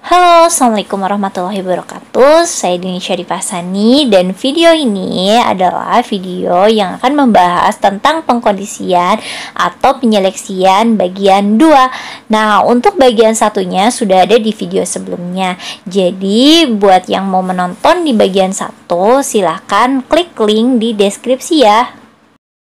Halo, Assalamualaikum warahmatullahi wabarakatuh. Saya Dini Syarifah Sani dan video ini adalah video yang akan membahas tentang pengkondisian atau penyeleksian bagian 2. Nah, untuk bagian satunya sudah ada di video sebelumnya. Jadi, buat yang mau menonton di bagian 1, silahkan klik link di deskripsi ya.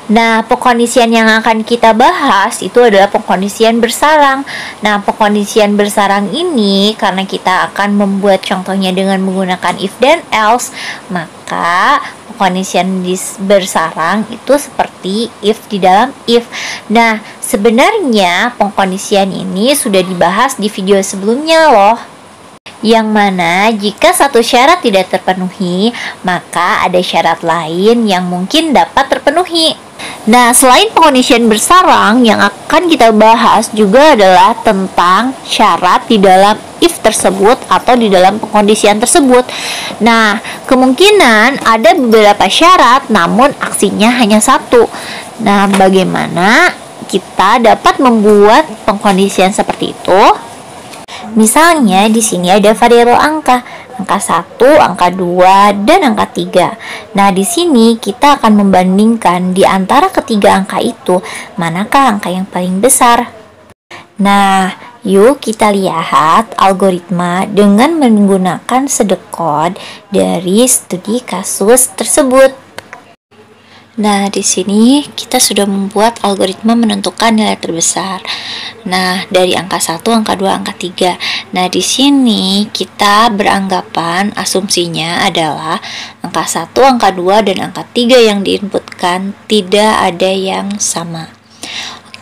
Nah, pengkondisian yang akan kita bahas itu adalah pengkondisian bersarang. Nah, pengkondisian bersarang ini karena kita akan membuat contohnya dengan menggunakan if dan else, maka pengkondisian bersarang itu seperti if di dalam if. Nah, sebenarnya pengkondisian ini sudah dibahas di video sebelumnya loh, yang mana jika satu syarat tidak terpenuhi, maka ada syarat lain yang mungkin dapat terpenuhi. Nah, selain pengkondisian bersarang, yang akan kita bahas juga adalah tentang syarat di dalam if tersebut atau di dalam pengkondisian tersebut. Nah, kemungkinan ada beberapa syarat namun aksinya hanya satu. Nah, bagaimana kita dapat membuat pengkondisian seperti itu? Misalnya di sini ada variabel angka 1, angka 2, dan angka 3. Nah, di sini kita akan membandingkan di antara ketiga angka itu manakah angka yang paling besar. Nah, yuk kita lihat algoritma dengan menggunakan sedekod dari studi kasus tersebut. Nah, di sini kita sudah membuat algoritma menentukan nilai terbesar. Nah, dari angka 1, angka 2, angka 3. Nah, di sini kita beranggapan asumsinya adalah angka 1, angka 2, dan angka 3 yang diinputkan tidak ada yang sama.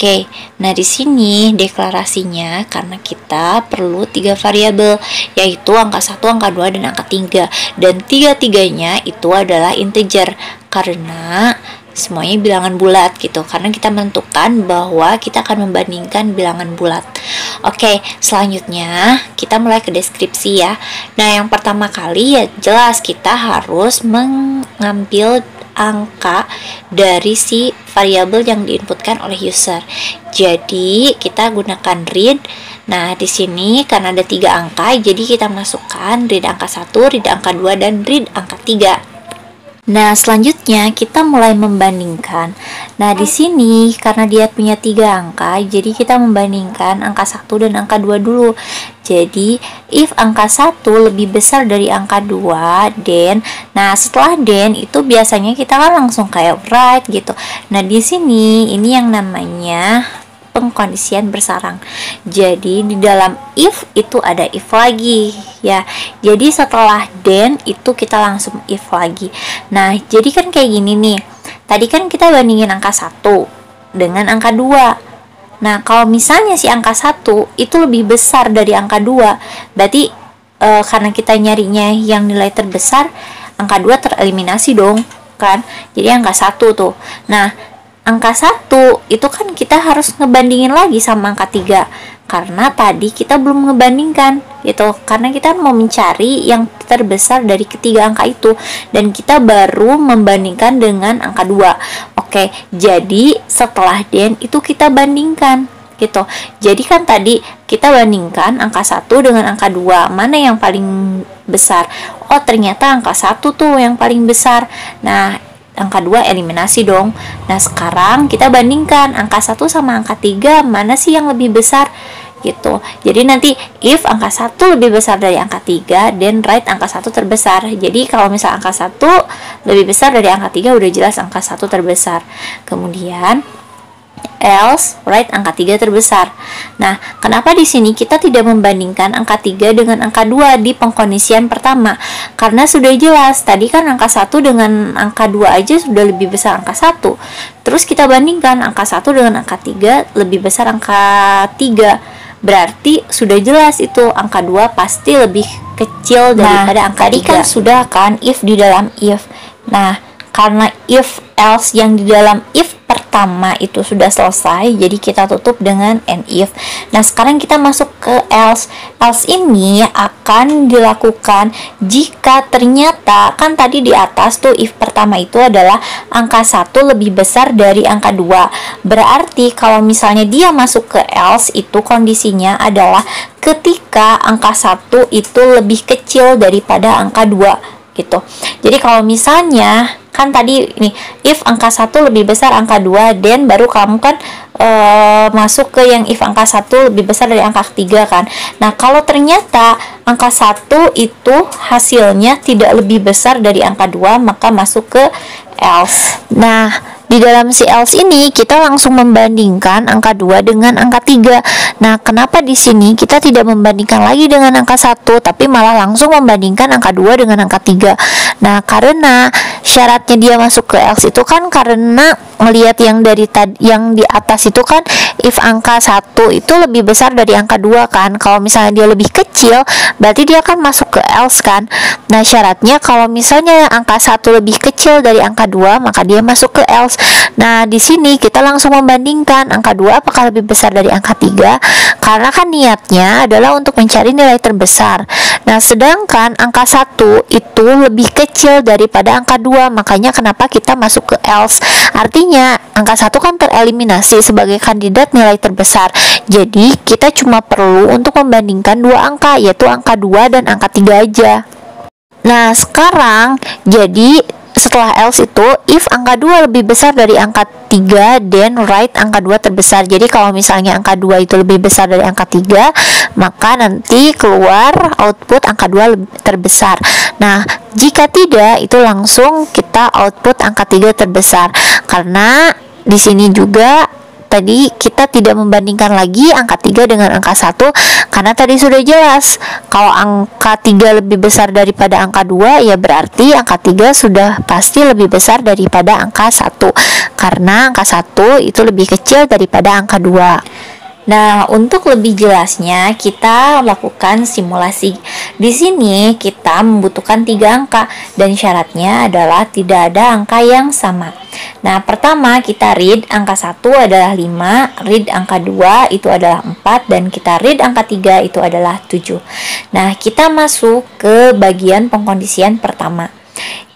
Oke, nah di sini deklarasinya karena kita perlu 3 variabel, yaitu angka 1, angka 2, dan angka 3. Dan tiga-tiganya itu adalah integer karena semuanya bilangan bulat gitu, karena kita menentukan bahwa kita akan membandingkan bilangan bulat. Oke, selanjutnya kita mulai ke deskripsi ya. Nah, yang pertama kali ya jelas kita harus mengambil angka dari si variabel yang diinputkan oleh user. Jadi kita gunakan read. Nah, di sini karena ada 3 angka, jadi kita masukkan read angka 1, read angka 2, dan read angka 3. Nah, selanjutnya kita mulai membandingkan. Nah, di sini karena dia punya 3 angka, jadi kita membandingkan angka 1 dan angka 2 dulu. Jadi, if angka 1 lebih besar dari angka 2, then, nah setelah then itu biasanya kita kan langsung kayak write gitu. Nah, di sini ini yang namanya pengkondisian bersarang. Jadi di dalam if itu ada if lagi ya. Jadi setelah then itu kita langsung if lagi. Nah, jadi kan kayak gini nih. Tadi kan kita bandingin angka 1 dengan angka 2. Nah, kalau misalnya si angka 1 itu lebih besar dari angka 2, berarti karena kita nyarinya yang nilai terbesar, angka 2 tereliminasi dong kan. Jadi angka 1 tuh. Nah, angka 1 itu kan kita harus ngebandingin lagi sama angka 3 karena tadi kita belum ngebandingkan gitu, karena kita mau mencari yang terbesar dari ketiga angka itu dan kita baru membandingkan dengan angka 2. Oke, jadi setelah then itu kita bandingkan gitu. Jadi kan tadi kita bandingkan angka 1 dengan angka 2, mana yang paling besar? Oh, ternyata angka 1 tuh yang paling besar. Nah, angka 2 eliminasi dong. Nah, sekarang kita bandingkan angka 1 sama angka 3, mana sih yang lebih besar gitu. Jadi nanti if angka 1 lebih besar dari angka 3, then write angka 1 terbesar. Jadi kalau misal angka 1 lebih besar dari angka 3, udah jelas angka 1 terbesar. Kemudian else write angka 3 terbesar. Nah, kenapa di sini kita tidak membandingkan angka 3 dengan angka 2 di pengkondisian pertama? Karena sudah jelas, tadi kan angka 1 dengan angka 2 aja sudah lebih besar angka 1. Terus kita bandingkan angka 1 dengan angka 3 lebih besar angka 3. Berarti sudah jelas itu angka 2 pasti lebih kecil daripada angka 3. Tadi kan sudah kan if di dalam if. Nah, karena if else yang di dalam if pertama itu sudah selesai, jadi kita tutup dengan and if. Nah, sekarang kita masuk ke else. Else ini akan dilakukan jika ternyata kan tadi di atas tuh if pertama itu adalah angka 1 lebih besar dari angka 2. Berarti kalau misalnya dia masuk ke else itu kondisinya adalah ketika jika angka 1 itu lebih kecil daripada angka 2 gitu. Jadi kalau misalnya kan tadi ini if angka 1 lebih besar angka 2, then baru kamu kan masuk ke yang if angka 1 lebih besar dari angka 3 kan. Nah, kalau ternyata angka 1 itu hasilnya tidak lebih besar dari angka 2, maka masuk ke else. Nah, di dalam si else ini kita langsung membandingkan angka 2 dengan angka 3. Nah, kenapa di sini kita tidak membandingkan lagi dengan angka 1 tapi malah langsung membandingkan angka 2 dengan angka 3? Nah, karena syaratnya dia masuk ke else itu kan karena melihat yang dari yang di atas itu kan if angka 1 itu lebih besar dari angka 2 kan. Kalau misalnya dia lebih kecil, berarti dia akan masuk ke else kan. Nah, syaratnya kalau misalnya angka 1 lebih kecil dari angka 2, maka dia masuk ke else. Nah, di sini kita langsung membandingkan angka 2 apakah lebih besar dari angka 3, karena kan niatnya adalah untuk mencari nilai terbesar. Nah, sedangkan angka 1 itu lebih kecil daripada angka 2, makanya kenapa kita masuk ke else. Artinya angka 1 kan tereliminasi sebagai kandidat nilai terbesar. Jadi kita cuma perlu untuk membandingkan dua angka, yaitu angka 2 dan angka 3 aja. Nah, sekarang jadi setelah else itu if angka 2 lebih besar dari angka 3, then write angka 2 terbesar. Jadi kalau misalnya angka 2 itu lebih besar dari angka 3, maka nanti keluar output angka 2 terbesar. Nah, jika tidak, itu langsung kita output angka 3 terbesar. Karena di sini juga tadi kita tidak membandingkan lagi angka 3 dengan angka 1, karena tadi sudah jelas kalau angka 3 lebih besar daripada angka 2, ya berarti angka 3 sudah pasti lebih besar daripada angka 1, karena angka 1 itu lebih kecil daripada angka 2. Nah, untuk lebih jelasnya kita lakukan simulasi. Di sini kita membutuhkan 3 angka dan syaratnya adalah tidak ada angka yang sama. Nah, pertama kita read angka 1 adalah 5, read angka 2 itu adalah 4, dan kita read angka 3 itu adalah 7. Nah, kita masuk ke bagian pengkondisian pertama.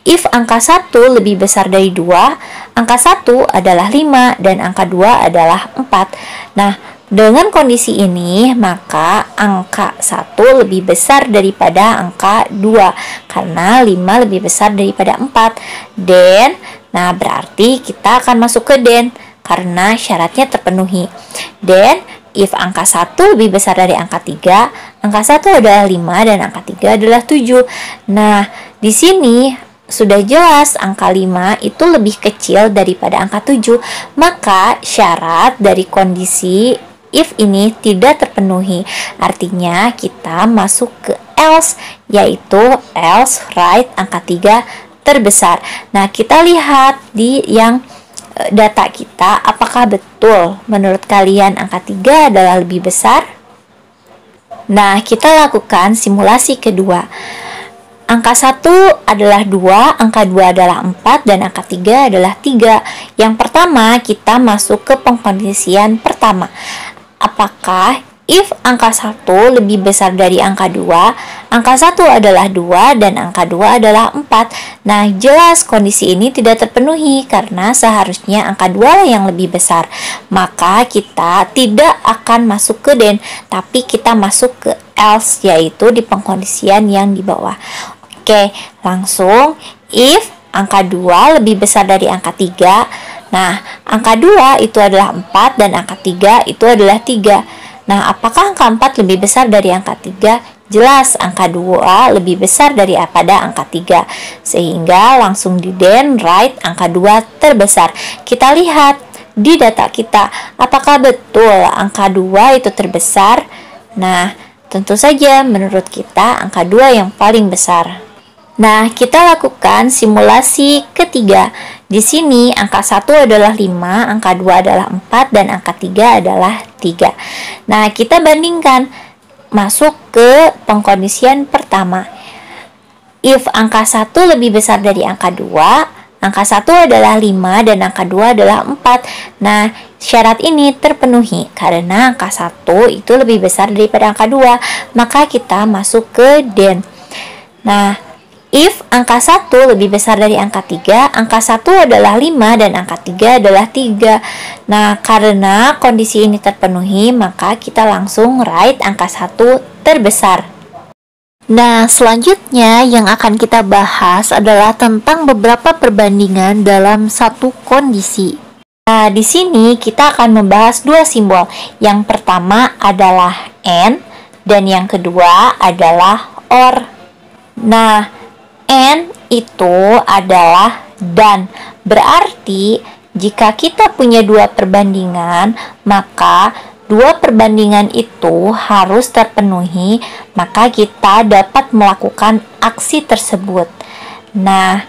If angka 1 lebih besar dari 2, angka 1 adalah 5 dan angka 2 adalah 4. Nah, dengan kondisi ini, maka angka 1 lebih besar daripada angka 2, karena 5 lebih besar daripada 4. Dan, nah berarti kita akan masuk ke then, karena syaratnya terpenuhi. Dan, if angka 1 lebih besar dari angka 3, angka 1 adalah 5 dan angka 3 adalah 7. Nah, di sini sudah jelas angka 5 itu lebih kecil daripada angka 7, maka syarat dari kondisi if ini tidak terpenuhi. Artinya kita masuk ke else, yaitu else write angka 3 terbesar. Nah, kita lihat di yang data kita, apakah betul menurut kalian angka 3 adalah lebih besar? Nah, kita lakukan simulasi kedua. Angka 1 adalah 2, angka 2 adalah 4, dan angka 3 adalah 3. Yang pertama, kita masuk ke pengkondisian pertama. Apakah if angka 1 lebih besar dari angka 2, angka 1 adalah 2 dan angka 2 adalah 4. Nah, jelas kondisi ini tidak terpenuhi karena seharusnya angka 2 lah yang lebih besar. Maka kita tidak akan masuk ke then, tapi kita masuk ke else, yaitu di pengkondisian yang di bawah. Oke, langsung if angka 2 lebih besar dari angka 3. Nah, angka 2 itu adalah 4 dan angka 3 itu adalah 3. Nah, apakah angka 4 lebih besar dari angka 3? Jelas, angka 2 lebih besar daripada angka 3. Sehingga langsung di then write angka 2 terbesar. Kita lihat di data kita, apakah betul angka 2 itu terbesar? Nah, tentu saja menurut kita angka 2 yang paling besar. Nah, kita lakukan simulasi ketiga. Di sini angka 1 adalah 5, angka 2 adalah 4, dan angka 3 adalah 3. Nah, kita bandingkan, masuk ke pengkondisian pertama. If angka 1 lebih besar dari angka 2, angka 1 adalah 5 dan angka 2 adalah 4. Nah, syarat ini terpenuhi karena angka 1 itu lebih besar daripada angka 2, maka kita masuk ke then. Nah, If angka 1 lebih besar dari angka 3, angka 1 adalah 5 dan angka 3 adalah 3. Nah, karena kondisi ini terpenuhi, maka kita langsung write angka 1 terbesar. Nah, selanjutnya yang akan kita bahas adalah tentang beberapa perbandingan dalam satu kondisi. Nah, di sini kita akan membahas dua simbol. Yang pertama adalah and dan yang kedua adalah or. Nah, and itu adalah dan. Berarti jika kita punya dua perbandingan, maka dua perbandingan itu harus terpenuhi, maka kita dapat melakukan aksi tersebut. Nah,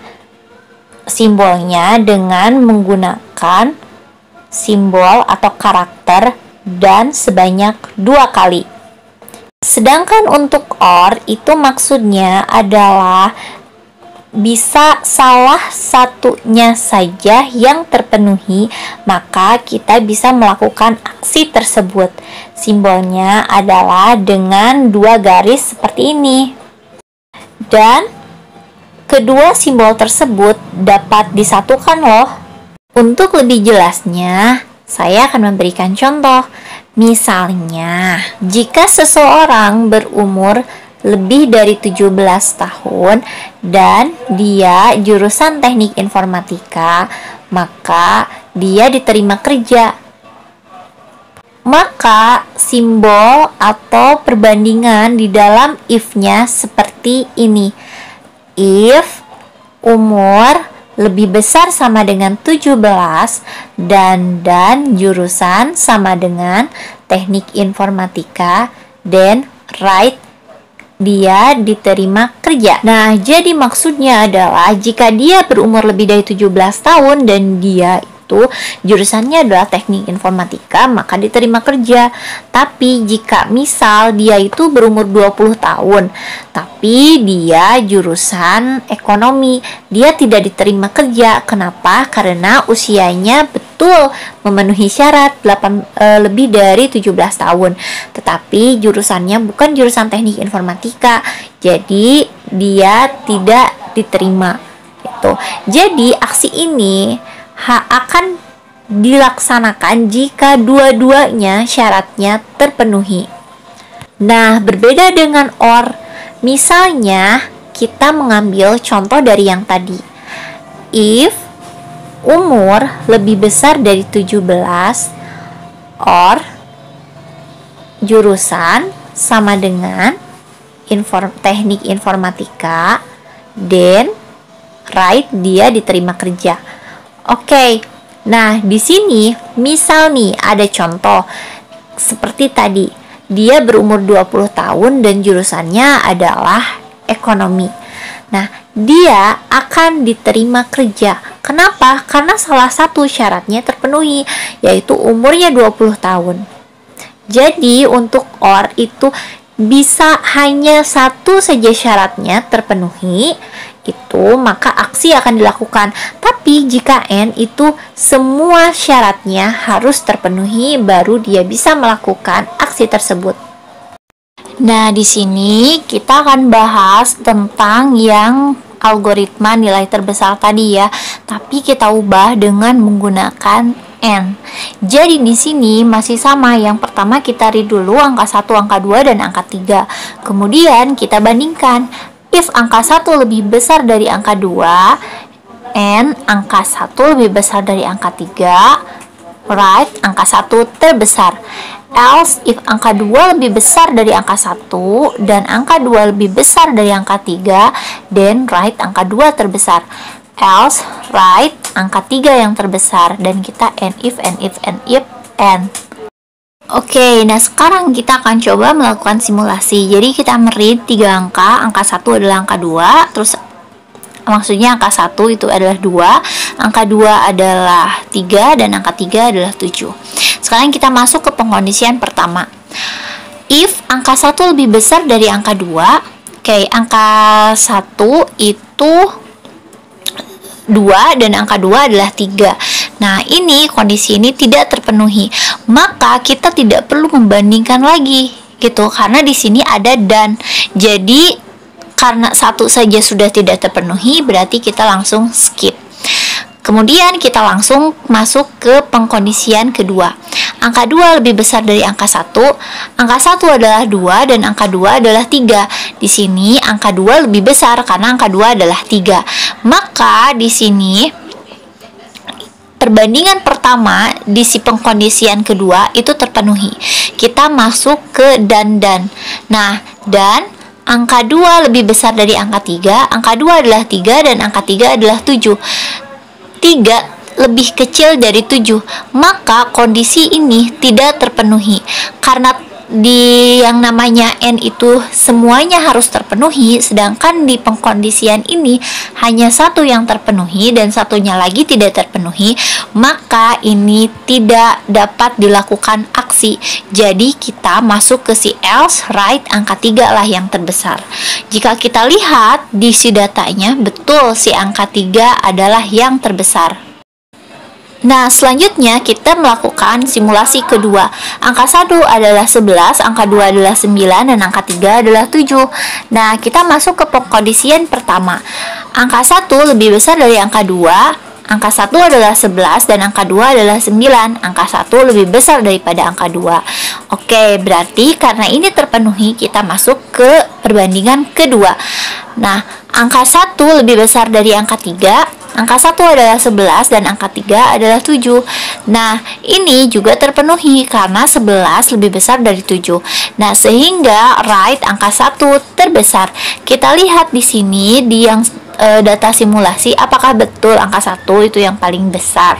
simbolnya dengan menggunakan simbol atau karakter dan sebanyak 2 kali. Sedangkan untuk or itu maksudnya adalah bisa salah satunya saja yang terpenuhi, maka kita bisa melakukan aksi tersebut. Simbolnya adalah dengan 2 garis seperti ini. Dan kedua simbol tersebut dapat disatukan loh. Untuk lebih jelasnya, saya akan memberikan contoh. Misalnya, jika seseorang berumur lebih dari 17 tahun dan dia jurusan teknik informatika, maka dia diterima kerja. Maka simbol atau perbandingan di dalam if-nya seperti ini. If umur lebih besar sama dengan 17 dan jurusan sama dengan teknik informatika, then write dia diterima kerja. Nah, jadi maksudnya adalah jika dia berumur lebih dari 17 tahun dan dia itu jurusannya adalah teknik informatika, maka diterima kerja. Tapi jika misal dia itu berumur 20 tahun, tapi dia jurusan ekonomi, dia tidak diterima kerja. Kenapa? Karena usianya betul memenuhi syarat lebih dari 17 tahun. Tetapi jurusannya bukan jurusan teknik informatika, jadi dia tidak diterima. Gitu. Jadi aksi ini akan dilaksanakan jika dua-duanya syaratnya terpenuhi. Nah, berbeda dengan or. Misalnya, kita mengambil contoh dari yang tadi. If umur lebih besar dari 17 or jurusan sama dengan teknik informatika, then write dia diterima kerja. Oke, nah di sini misal nih ada contoh seperti tadi, dia berumur 20 tahun dan jurusannya adalah ekonomi. Nah, dia akan diterima kerja. Kenapa? Karena salah satu syaratnya terpenuhi, yaitu umurnya 20 tahun. Jadi untuk or itu bisa hanya satu saja syaratnya terpenuhi, itu maka aksi akan dilakukan. Tapi jika and itu semua syaratnya harus terpenuhi, baru dia bisa melakukan aksi tersebut. Nah, di sini kita akan bahas tentang yang algoritma nilai terbesar tadi ya, tapi kita ubah dengan menggunakan and. Jadi di sini masih sama. Yang pertama kita read dulu angka 1, angka 2 dan angka 3. Kemudian kita bandingkan. If angka 1 lebih besar dari angka 2 and angka 1 lebih besar dari angka 3, write angka 1 terbesar. Else, if angka 2 lebih besar dari angka 1 dan angka 2 lebih besar dari angka 3, then write angka 2 terbesar. Else, write angka 3 yang terbesar. Dan kita and if. Oke, nah sekarang kita akan coba melakukan simulasi. Jadi kita meread 3 angka 1 adalah angka 2, terus maksudnya angka 1 itu adalah 2, angka 2 adalah 3, dan angka 3 adalah 7. Sekarang kita masuk ke pengkondisian pertama. If angka 1 lebih besar dari angka 2, oke, angka 1 itu 2 dan angka 2 adalah 3. Nah, ini kondisi ini tidak terpenuhi. Maka kita tidak perlu membandingkan lagi gitu, karena di sini ada dan. Jadi karena satu saja sudah tidak terpenuhi, berarti kita langsung skip. Kemudian kita langsung masuk ke pengkondisian kedua. Angka 2 lebih besar dari angka 1. Angka 1 adalah 2 dan angka 2 adalah 3. Di sini angka 2 lebih besar karena angka 2 adalah 3. Maka di sini perbandingan pertama di si pengkondisian kedua itu terpenuhi. Kita masuk ke dan. Nah, dan angka 2 lebih besar dari angka 3. Angka 2 adalah 3 dan angka 3 adalah 7. 3 lebih kecil dari 7, maka kondisi ini tidak terpenuhi. Karena di yang namanya N itu semuanya harus terpenuhi, sedangkan di pengkondisian ini hanya satu yang terpenuhi dan satunya lagi tidak terpenuhi, maka ini tidak dapat dilakukan aksi. Jadi kita masuk ke si else, right, angka 3 lah yang terbesar. Jika kita lihat di si datanya, betul si angka 3 adalah yang terbesar. Nah, selanjutnya kita melakukan simulasi kedua. Angka 1 adalah 11, angka 2 adalah 9, dan angka 3 adalah 7. Nah, kita masuk ke pengkondisian pertama. Angka 1 lebih besar dari angka 2, angka 1 adalah 11, dan angka 2 adalah 9. Angka 1 lebih besar daripada angka 2. Oke, berarti karena ini terpenuhi, kita masuk ke perbandingan kedua. Nah, angka 1 lebih besar dari angka 3, angka 1 adalah 11 dan angka 3 adalah 7. Nah, ini juga terpenuhi karena 11 lebih besar dari 7. Nah, sehingga right angka 1 terbesar. Kita lihat di sini di yang data simulasi apakah betul angka 1 itu yang paling besar.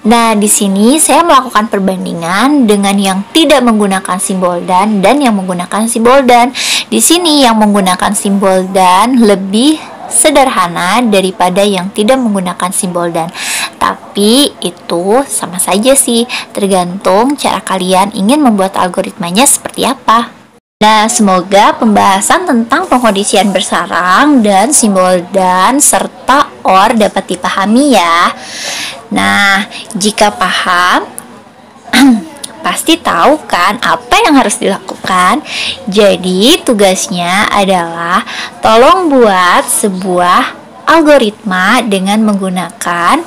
Nah, di sini saya melakukan perbandingan dengan yang tidak menggunakan simbol dan yang menggunakan simbol dan. Di sini yang menggunakan simbol dan lebih sederhana daripada yang tidak menggunakan simbol dan. Tapi itu sama saja sih, tergantung cara kalian ingin membuat algoritmanya seperti apa. Nah, semoga pembahasan tentang pengkondisian bersarang dan simbol dan serta OR dapat dipahami ya. Nah, jika paham, pasti tahu kan apa yang harus dilakukan. Jadi tugasnya adalah tolong buat sebuah algoritma dengan menggunakan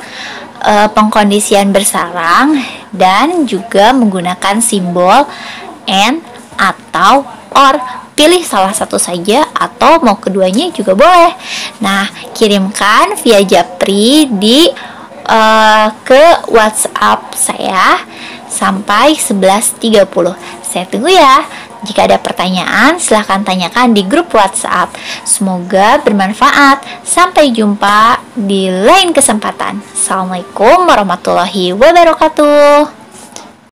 pengkondisian bersarang dan juga menggunakan simbol AND atau OR. Pilih salah satu saja atau mau keduanya juga boleh. Nah, kirimkan via Japri di ke WhatsApp saya sampai 11.30. Saya tunggu ya. Jika ada pertanyaan, silahkan tanyakan di grup WhatsApp. Semoga bermanfaat. Sampai jumpa di lain kesempatan. Assalamualaikum warahmatullahi wabarakatuh.